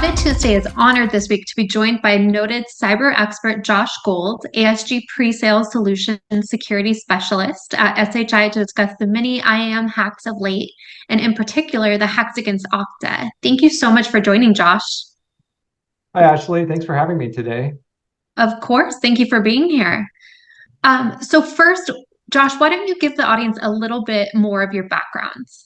Audit Tuesday is honored this week to be joined by noted cyber expert Josh Gold, ASG Presales Solutions Security Specialist at SHI, to discuss the many IAM hacks of late, and in particular, the hacks against Okta. Thank you so much for joining, Josh. Hi, Ashley. Thanks for having me today. Of course. Thank you for being here. So first, Josh, why don't you give the audience a little bit more of your backgrounds?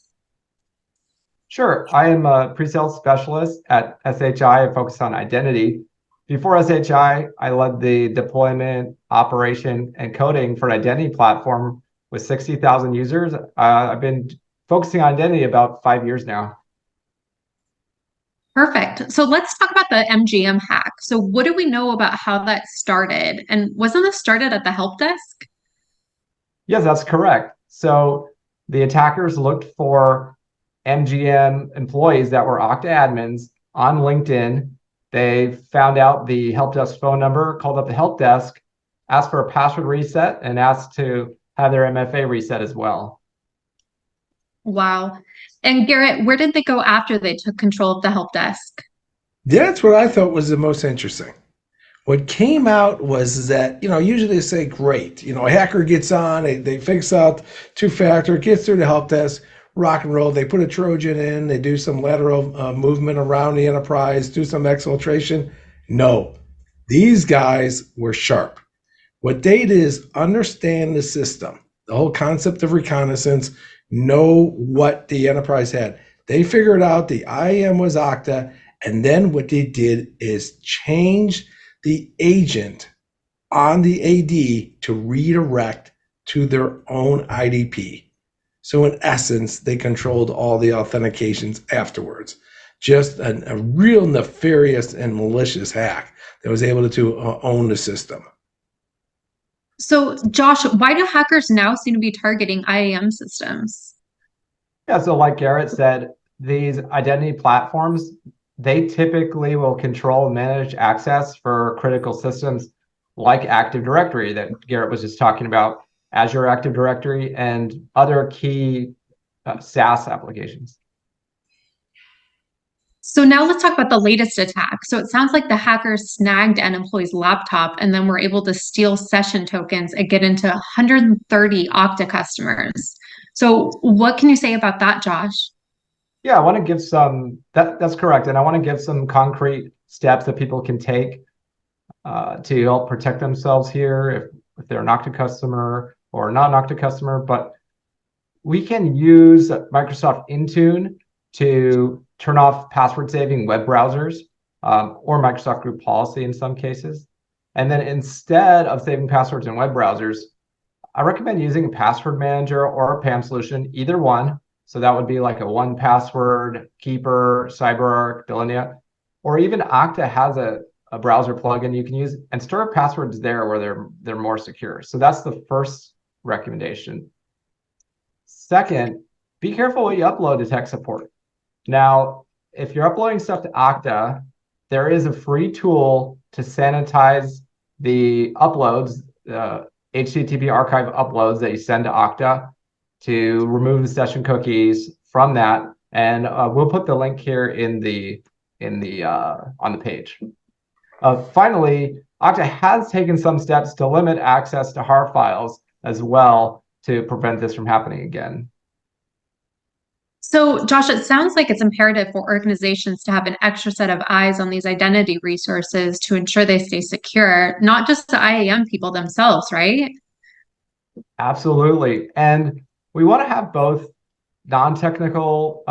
Sure. I am a pre-sales specialist at SHI. I focus on identity. Before SHI, I led the deployment, operation, and coding for an identity platform with 60,000 users. I've been focusing on identity about 5 years now. Perfect. So let's talk about the MGM hack. So what do we know about how that started? And wasn't this started at the help desk? Yes, that's correct. So the attackers looked for MGM employees that were Okta admins on LinkedIn. They found out the help desk phone number, called up the help desk, asked for a password reset, and asked to have their MFA reset as well. Wow. And Garrett, where did they go after they took control of the help desk? That's what I thought was the most interesting. What came out was that, usually they say, great, a hacker gets on, they fix out two-factor, gets through the help desk, rock and roll, they put a Trojan in, they do some lateral movement around the enterprise, do some exfiltration. No, these guys were sharp. What they did is understand the system, the whole concept of reconnaissance, know what the enterprise had. They figured out the IAM was Okta, and then what they did is change the agent on the AD to redirect to their own IDP. So in essence, they controlled all the authentications afterwards. Just a real nefarious and malicious hack that was able to own the system. So Josh, why do hackers now seem to be targeting IAM systems? Yeah, so like Garrett said, these identity platforms, they typically will control and manage access for critical systems like Active Directory that Garrett was just talking about, Azure Active Directory, and other key SaaS applications. So now let's talk about the latest attack. So it sounds like the hackers snagged an employee's laptop and then were able to steal session tokens and get into 130 Okta customers. So what can you say about that, Josh? Yeah, I want to give that's correct. And I want to give some concrete steps that people can take to help protect themselves here if they're an Okta customer or not an Okta customer. But we can use Microsoft Intune to turn off password saving web browsers or Microsoft Group Policy in some cases. And then instead of saving passwords in web browsers, I recommend using a password manager or a PAM solution, either one. So that would be like a 1Password, Keeper, CyberArk, Delinea, or even Okta has a browser plugin you can use and store passwords there where they're more secure. So that's the first recommendation. Second, be careful what you upload to tech support. Now, if you're uploading stuff to Okta, there is a free tool to sanitize the uploads, HTTP archive uploads that you send to Okta, to remove the session cookies from that, and we'll put the link here in the on the page. Finally, Okta has taken some steps to limit access to HAR files as well to prevent this from happening again. So, Josh, it sounds like it's imperative for organizations to have an extra set of eyes on these identity resources to ensure they stay secure, not just the IAM people themselves, right? Absolutely. And we want to have both non-technical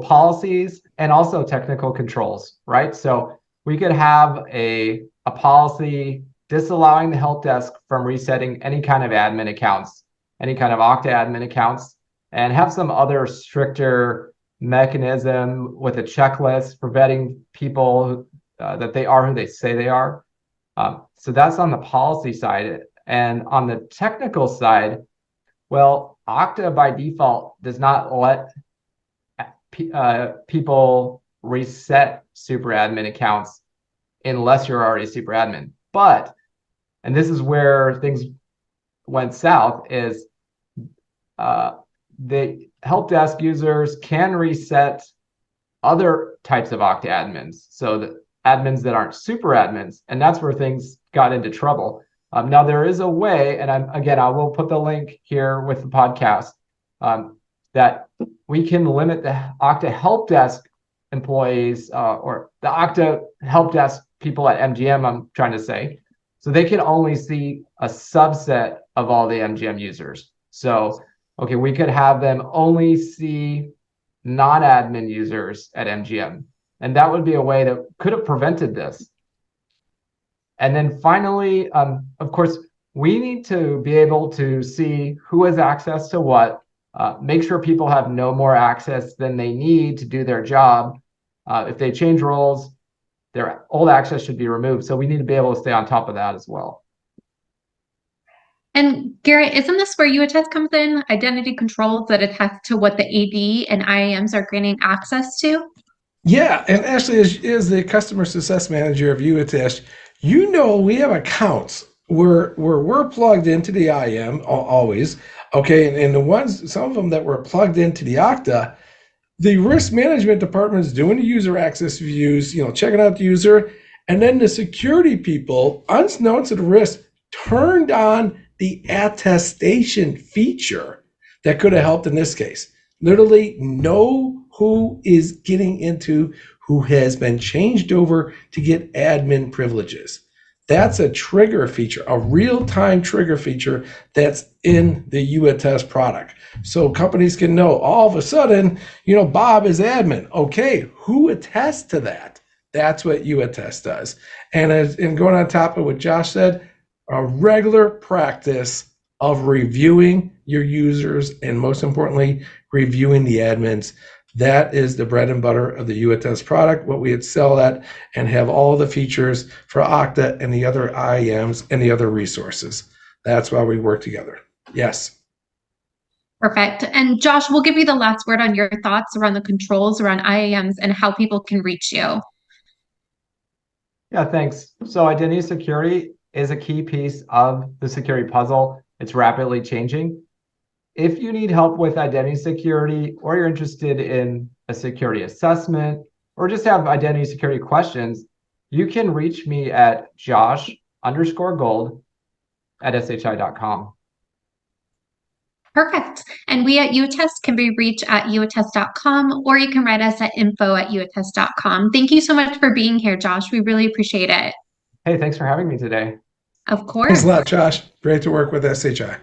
policies and also technical controls, right? So we could have a policy disallowing the help desk from resetting any kind of admin accounts, any kind of Okta admin accounts, and have some other stricter mechanism with a checklist for vetting people that they are who they say they are. So that's on the policy side. And on the technical side, well, Okta by default does not let people reset super admin accounts unless you're already super admin. But, and this is where things went south, is the help desk users can reset other types of Okta admins. So the admins that aren't super admins, and that's where things got into trouble. Now there is a way, and I will put the link here with the podcast, that we can limit the Okta help desk employees or the Okta help desk people at MGM, I'm trying to say. So they can only see a subset of all the MGM users. So, okay, we could have them only see non-admin users at MGM. And that would be a way that could have prevented this. And then finally, of course, we need to be able to see who has access to what, make sure people have no more access than they need to do their job. If they change roles, their old access should be removed. So we need to be able to stay on top of that as well. And Garrett, isn't this where YouAttest comes in? Identity controls that attest to what the AD and IAMs are granting access to? Yeah, and Ashley is the customer success manager of YouAttest. We have accounts where we're plugged into the IAM always. Okay, and the ones, some of them that were plugged into the Okta, the risk management department is doing the user access views, checking out the user, and then the security people, unbeknownst to the risk, turned on the attestation feature that could have helped in this case. Literally know who is getting into, who has been changed over to get admin privileges. That's a trigger feature, a real-time trigger feature that's in the YouAttest product. So companies can know all of a sudden, Bob is admin. Okay, who attests to that? That's what YouAttest does. And going on top of what Josh said, a regular practice of reviewing your users and most importantly, reviewing the admins. That is the bread and butter of the YouAttest product, what we had sell at and have all the features for Okta and the other IAMs and the other resources. That's why we work together. Yes. Perfect. And Josh, we'll give you the last word on your thoughts around the controls around IAMs and how people can reach you. Yeah, thanks. So identity security is a key piece of the security puzzle. It's rapidly changing. If you need help with identity security, or you're interested in a security assessment, or just have identity security questions, you can reach me at josh_gold@shi.com. Perfect. And we at YouAttest can be reached at youattest.com, or you can write us at info@youattest.com. Thank you so much for being here, Josh. We really appreciate it. Hey, thanks for having me today. Of course. Thanks a lot, Josh. Great to work with SHI.